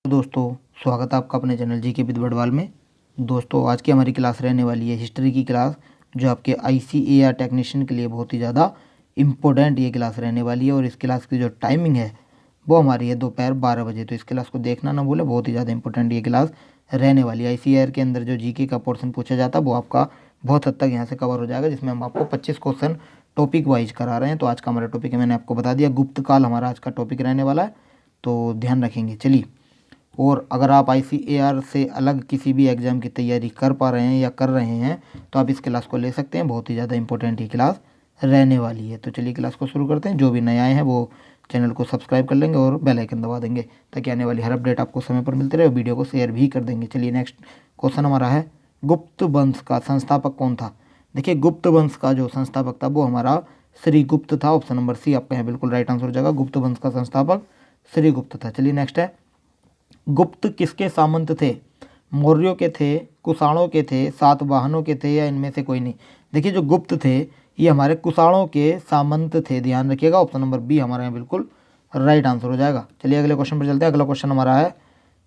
दोस्तों, स्वागत है आपका अपने चैनल जी के विद बड़वाल में। दोस्तों, आज की हमारी क्लास रहने वाली है हिस्ट्री की क्लास, जो आपके ICAR टेक्नीशियन के लिए बहुत ही ज़्यादा इम्पोर्टेंट ये क्लास रहने वाली है। और इस क्लास की जो टाइमिंग है वो हमारी है दोपहर 12 बजे। तो इस क्लास को देखना ना भूलें, बहुत ही ज़्यादा इंपॉर्टेंट ये क्लास रहने वाली है। ICAR के अंदर जो GK का पोर्शन पूछा जाता है वो आपका बहुत हद तक यहाँ से कवर हो जाएगा, जिसमें हम आपको 25 क्वेश्चन टॉपिक वाइज करा रहे हैं। तो आज का हमारा टॉपिक है, मैंने आपको बता दिया, गुप्त काल हमारा आज का टॉपिक रहने वाला है, तो ध्यान रखेंगे। चलिए, और अगर आप ICAR से अलग किसी भी एग्ज़ाम की तैयारी कर पा रहे हैं या कर रहे हैं तो आप इस क्लास को ले सकते हैं, बहुत ही ज़्यादा इंपॉर्टेंट ये क्लास रहने वाली है। तो चलिए क्लास को शुरू करते हैं। जो भी नए आए हैं वो चैनल को सब्सक्राइब कर लेंगे और बेल आइकन दबा देंगे, ताकि आने वाली हर अपडेट आपको समय पर मिलती रहे। वीडियो को शेयर भी कर देंगे। चलिए, नेक्स्ट क्वेश्चन हमारा है, गुप्त वंश का संस्थापक कौन था। देखिए, गुप्त वंश का जो संस्थापक था वो हमारा श्री गुप्त था। ऑप्शन नंबर सी आपका यहाँ बिल्कुल राइट आंसर हो जाएगा। गुप्त वंश का संस्थापक श्री गुप्त था। चलिए नेक्स्ट है, गुप्त किसके सामंत थे। मौर्यों के थे, कुषाणों के थे, सातवाहनों के थे, या इनमें से कोई नहीं। देखिए, जो गुप्त थे ये हमारे कुषाणों के सामंत थे, ध्यान रखिएगा। ऑप्शन नंबर बी हमारे यहाँ बिल्कुल राइट आंसर हो जाएगा। चलिए अगले क्वेश्चन पर चलते हैं। अगला क्वेश्चन हमारा है,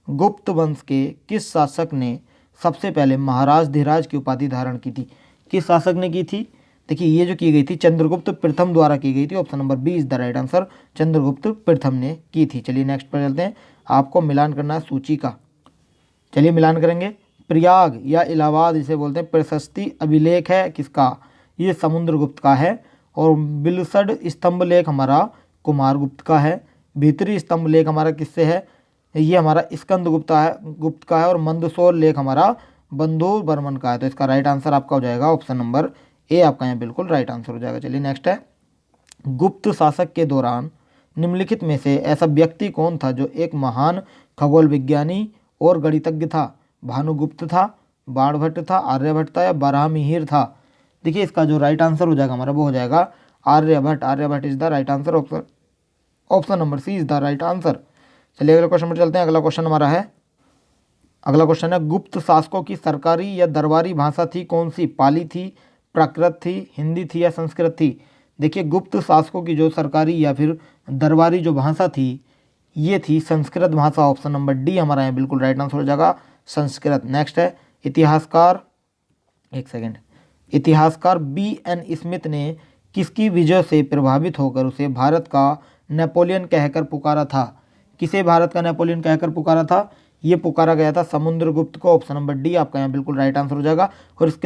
गुप्त वंश के किस शासक ने सबसे पहले महाराज धीराज की उपाधि धारण की थी। किस शासक ने की थी। देखिए, ये जो की गई थी चंद्रगुप्त प्रथम द्वारा की गई थी। Option number B is the right answer, Chandragupta प्रथम ने की थी। चलिए नेक्स्ट पर चलते हैं। आपको मिलान करना है सूची का। चलिए मिलान करेंगे। प्रयाग या इलाहाबाद इसे बोलते हैं, प्रशस्ति अभिलेख है किसका, ये समुद्रगुप्त का है। और बिलसड स्तंभ लेख हमारा कुमारगुप्त का है। भीतरी स्तंभ लेख हमारा किससे है, ये हमारा गुप्त का है। और मंदसौर लेख हमारा बंधु बर्मन का है। तो इसका राइट आंसर आपका हो जाएगा ऑप्शन नंबर ए, आपका यहाँ बिल्कुल राइट आंसर हो जाएगा। चलिए नेक्स्ट है, गुप्त शासक के दौरान निम्नलिखित में से ऐसा व्यक्ति कौन था जो एक महान खगोल विज्ञानी और गणितज्ञ था। भानुगुप्त था, बाणभट्ट था, आर्यभट्ट था, या बराहमिहिर था। देखिए, इसका जो राइट आंसर हो जाएगा हमारा वो हो जाएगा Aryabhata. Aryabhata is the right answer. Option number C is the right answer. चलिए अगले क्वेश्चन पर चलते हैं। अगला क्वेश्चन हमारा है, अगला क्वेश्चन है, गुप्त शासकों की सरकारी या दरबारी भाषा थी कौन सी। पाली थी, प्राकृत थी, हिंदी थी, या संस्कृत थी। देखिए, गुप्त शासकों की जो सरकारी या फिर दरबारी जो भाषा थी ये थी संस्कृत भाषा। ऑप्शन नंबर डी हमारा यहाँ बिल्कुल राइट आंसर हो जाएगा, संस्कृत। नेक्स्ट है, इतिहासकार, एक सेकेंड, इतिहासकार BN स्मिथ ने किसकी विजय से प्रभावित होकर उसे भारत का नेपोलियन कहकर पुकारा था। किसे भारत का नेपोलियन कहकर पुकारा था, ये पुकारा गया था समुद्रगुप्त को। ऑप्शन नंबर डी आपका यहाँ बिल्कुल राइट आंसर हो जाएगा। और इस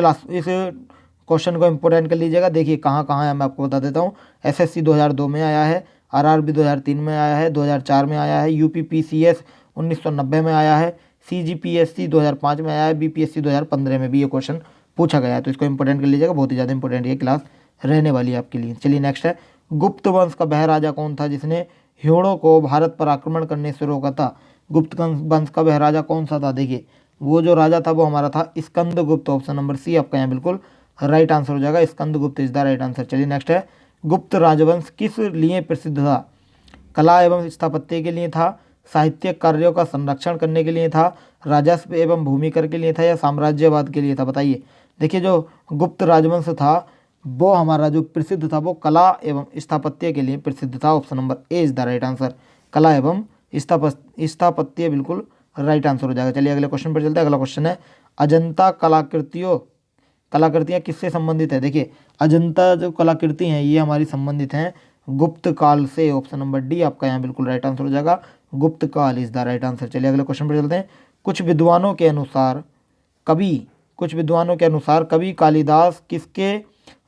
क्वेश्चन को इंपोर्टेंट कर लीजिएगा। देखिए कहाँ कहाँ है मैं आपको बता देता हूँ। SSC 2002 में आया है, RRB 2003 में आया है, 2004 में आया है, UPPCS 1990 में आया है, CGPSC 2005 में आया है, BPSC 2015 में भी ये क्वेश्चन पूछा गया है। तो इसको इंपोर्टेंट कर लीजिएगा, बहुत ही ज़्यादा इंपॉर्टेंट ये क्लास रहने वाली है आपके लिए। चलिए नेक्स्ट है, गुप्त वंश का वह राजा कौन था जिसने ह्योड़ों को भारत पर आक्रमण करने से रोका था। गुप्त वंश का वह राजा कौन सा था। देखिए, वो जो राजा था वो हमारा था स्कंदगुप्त। ऑप्शन नंबर सी आपका यहाँ बिल्कुल राइट आंसर हो जाएगा, Skandagupta is the right answer. चलिए नेक्स्ट है, गुप्त राजवंश किस लिए प्रसिद्ध था। कला एवं स्थापत्य के लिए था, साहित्यिक कार्यों का संरक्षण करने के लिए था, राजस्व एवं भूमि कर के लिए था, या साम्राज्यवाद के लिए था। बताइए। देखिए, जो गुप्त राजवंश था वो हमारा जो प्रसिद्ध था वो कला एवं स्थापत्य के लिए प्रसिद्ध था। Option number A is the right answer, कला एवं स्थापत्य बिल्कुल राइट आंसर हो जाएगा। चलिए अगले क्वेश्चन पर चलते हैं। अगला क्वेश्चन है, अजंता कलाकृतियाँ किससे संबंधित है। देखिए, अजंता जो कलाकृति हैं ये हमारी संबंधित हैं गुप्त काल से। ऑप्शन नंबर डी आपका यहाँ बिल्कुल राइट आंसर हो जाएगा, गुप्त काल इज द राइट आंसर। चलिए अगले क्वेश्चन पर चलते हैं। कुछ विद्वानों के अनुसार कवि कालिदास किसके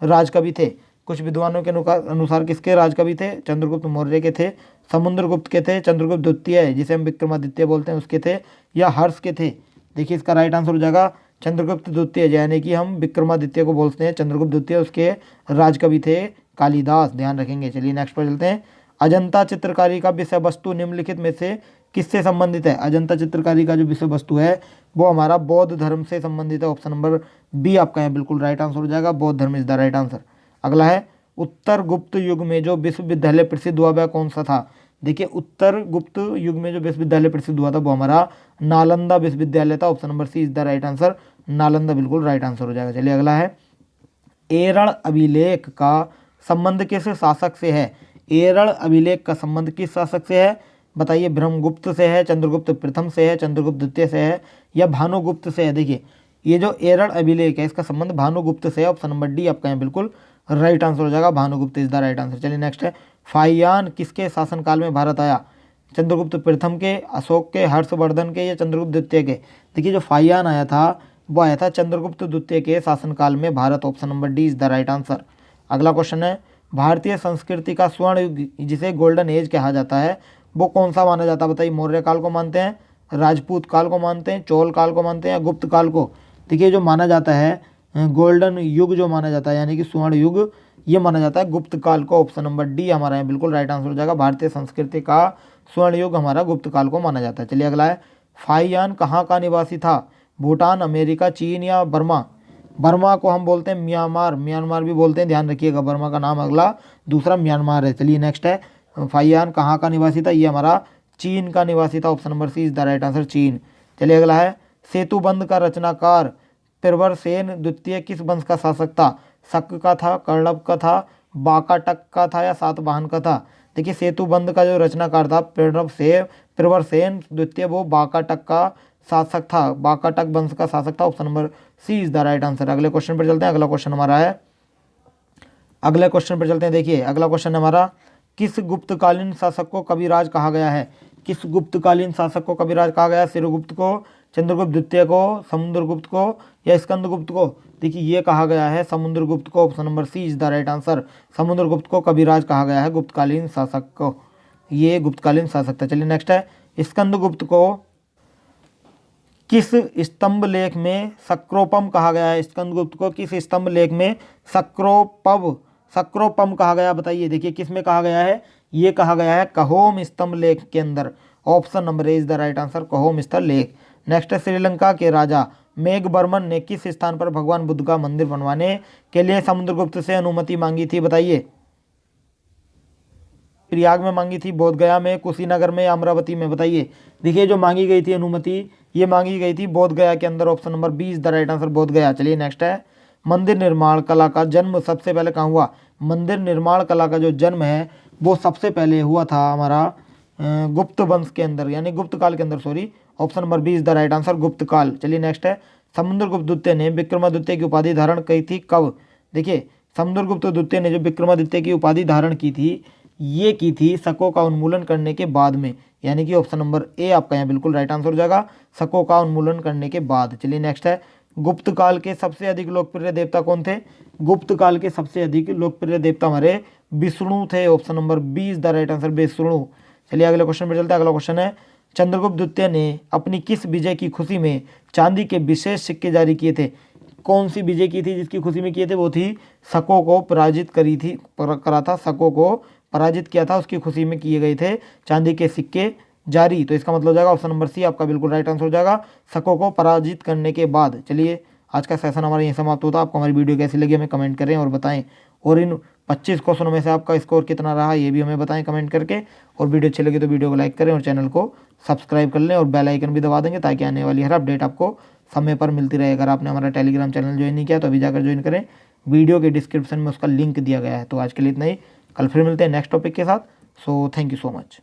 राजकवि थे। कुछ विद्वानों के अनुसार किसके राजकवि थे। चंद्रगुप्त मौर्य के थे, समुद्रगुप्त के थे, चंद्रगुप्त द्वितीय जिसे हम विक्रमादित्य बोलते हैं उसके थे, या हर्ष के थे। देखिए, इसका राइट आंसर हो जाएगा चंद्रगुप्त द्वितीय, यानी कि हम विक्रमादित्य को बोलते हैं चंद्रगुप्त द्वितीय, उसके राजकवि थे कालिदास, ध्यान रखेंगे। चलिए नेक्स्ट पर चलते हैं। अजंता चित्रकारी का विषय वस्तु निम्नलिखित में से किससे संबंधित है। अजंता चित्रकारी का जो विषय वस्तु है वो हमारा बौद्ध धर्म से संबंधित है। ऑप्शन नंबर बी आपका यहाँ बिल्कुल राइट आंसर हो जाएगा, बौद्ध धर्म इज द राइट आंसर। अगला है, उत्तर गुप्त युग में जो विश्वविद्यालय प्रसिद्ध हुआ वह कौन सा था। देखिए, उत्तर गुप्त युग में जो विश्वविद्यालय प्रसिद्ध हुआ था वो हमारा नालंदा विश्वविद्यालय था। Option number C is the right answer, Nalanda बिल्कुल राइट आंसर हो जाएगा। चलिए अगला है, एरण अभिलेख का संबंध किस शासक से है। एरण अभिलेख का संबंध किस शासक से है, बताइए ब्रह्मगुप्त से है, चंद्रगुप्त प्रथम से है, चंद्रगुप्त द्वितीय से है या भानुगुप्त से है। देखिए ये जो एरड़ अभिलेख है इसका संबंध भानुगुप्त से है। ऑप्शन नंबर डी आपका यहाँ बिल्कुल राइट आंसर हो जाएगा, Bhanugupta is the right answer. चलिए नेक्स्ट है, फाहियान किसके शासनकाल में भारत आया? चंद्रगुप्त प्रथम के, अशोक के, हर्षवर्धन के या चंद्रगुप्त द्वितीय के? देखिए जो फाहियान आया था वो आया था चंद्रगुप्त द्वितीय के शासनकाल में Bharat. Option number D is the right answer. अगला क्वेश्चन है, भारतीय संस्कृति का स्वर्ण युग जिसे गोल्डन एज कहा जाता है वो कौन सा माना जाता है? बताइए मौर्य काल को मानते हैं, राजपूत काल को मानते हैं, चोल काल को मानते हैं या गुप्त काल को? देखिए जो माना जाता है गोल्डन युग जो माना जाता है यानी कि स्वर्ण युग, ये माना जाता है गुप्त काल को। ऑप्शन नंबर डी हमारा यहाँ बिल्कुल राइट आंसर हो जाएगा। भारतीय संस्कृति का स्वर्ण युग हमारा गुप्त काल को माना जाता है। चलिए अगला है, फाहियान कहाँ का निवासी था? भूटान, अमेरिका, चीन या बर्मा? बर्मा को हम बोलते हैं म्यांमार, म्यांमार भी बोलते हैं, ध्यान रखिएगा बर्मा का नाम अगला दूसरा म्यांमार है। चलिए नेक्स्ट है, फाहियान कहाँ का निवासी था? ये हमारा चीन का निवासी था। Option number C is the right answer, चीन। चलिए अगला है, सेतुबंध का रचनाकार प्रवरसेन द्वितीय किस वंश का शासक था? शक का था, कर्णव का था, बाकाटक का था या सातवाहन का था? देखिए सेतुबंध का जो रचनाकार था प्रवरसेन द्वितीय वो बाकाटक का शासक था, बाकाटक वंश का शासक था। Option number C is the right answer. अगले क्वेश्चन पर चलते हैं। अगला क्वेश्चन हमारा है, अगले क्वेश्चन पर चलते हैं। देखिए अगला क्वेश्चन हमारा, किस गुप्तकालीन शासक को कविराज कहा गया है? किस गुप्तकालीन शासक को कविराज कहा गया है? सिरगुप्त को, चंद्रगुप्त द्वितीय को, समुद्रगुप्त को या स्कंदगुप्त को? देखिए ये कहा गया है समुद्रगुप्त को। Option number C is the right answer. Samudragupta को कविराज कहा गया है गुप्तकालीन शासक को, ये गुप्तकालीन शासक था। चलिए नेक्स्ट है, स्कंदगुप्त को किस स्तंभ लेख में सक्रोपम कहा गया है? स्कंदगुप्त को किस स्तंभ लेख में सक्रोपम कहा गया? बताइए देखिए किस में कहा गया है? ये कहा गया है कहोम स्तंभ लेख के अंदर। Option number A is the right answer, Kahaum स्तंभ लेख। नेक्स्ट है, श्रीलंका के राजा मेघवर्मन ने किस स्थान पर भगवान बुद्ध का मंदिर बनवाने के लिए समुद्रगुप्त से अनुमति मांगी थी? बताइए प्रयाग में मांगी थी, बोधगया में, कुशीनगर में या अमरावती में? बताइए देखिए जो मांगी गई थी अनुमति ये मांगी गई थी बोधगया के अंदर। Option number B is the right answer, Bodhgaya. चलिए नेक्स्ट है, मंदिर निर्माण कला का जन्म सबसे पहले कहाँ हुआ? मंदिर निर्माण कला का जो जन्म है वो सबसे पहले हुआ था हमारा गुप्त वंश के अंदर यानी गुप्त काल के अंदर, sorry. Option number B is the right answer, Gupta काल। चलिए नेक्स्ट है, समुद्रगुप्त द्वितीय ने विक्रमादित्य की उपाधि धारण की थी कब? देखिए समुद्रगुप्त द्वितीय ने जो विक्रमादित्य की उपाधि धारण की थी ये की थी शकों का उन्मूलन करने के बाद में, यानी कि ऑप्शन नंबर ए आपका यहाँ बिल्कुल राइट आंसर हो जाएगा, शकों का उन्मूलन करने के बाद। चलिए नेक्स्ट है, गुप्त काल के सबसे अधिक लोकप्रिय देवता कौन थे? गुप्त काल के सबसे अधिक लोकप्रिय देवता हमारे विष्णु थे। Option number B is the right answer, Vishnu. चलिए अगले क्वेश्चन पर चलते हैं। अगला क्वेश्चन है, चंद्रगुप्त द्वितीय ने अपनी किस विजय की खुशी में चांदी के विशेष सिक्के जारी किए थे? कौन सी विजय की थी जिसकी खुशी में किए थे? वो थी शकों को पराजित करा था, शकों को पराजित किया था, उसकी खुशी में किए गए थे चांदी के सिक्के जारी। तो इसका मतलब हो जाएगा ऑप्शन नंबर सी आपका बिल्कुल राइट आंसर हो जाएगा, शकों को पराजित करने के बाद। चलिए आज का सेशन हमारा यहीं समाप्त होता है। आपको हमारी वीडियो कैसी लगी हमें कमेंट करें और बताएं, और इन 25 क्वेश्चनों में से आपका स्कोर कितना रहा ये भी हमें बताएं कमेंट करके। और वीडियो अच्छी लगी तो वीडियो को लाइक करें और चैनल को सब्सक्राइब कर लें और बेल आइकन भी दबा देंगे ताकि आने वाली हर अपडेट आपको समय पर मिलती रहे। अगर आपने हमारा टेलीग्राम चैनल ज्वाइन नहीं किया तो अभी जाकर ज्वाइन करें, वीडियो के डिस्क्रिप्शन में उसका लिंक दिया गया है। तो आज के लिए इतना ही, कल फिर मिलते हैं नेक्स्ट टॉपिक के साथ। So thank you so much.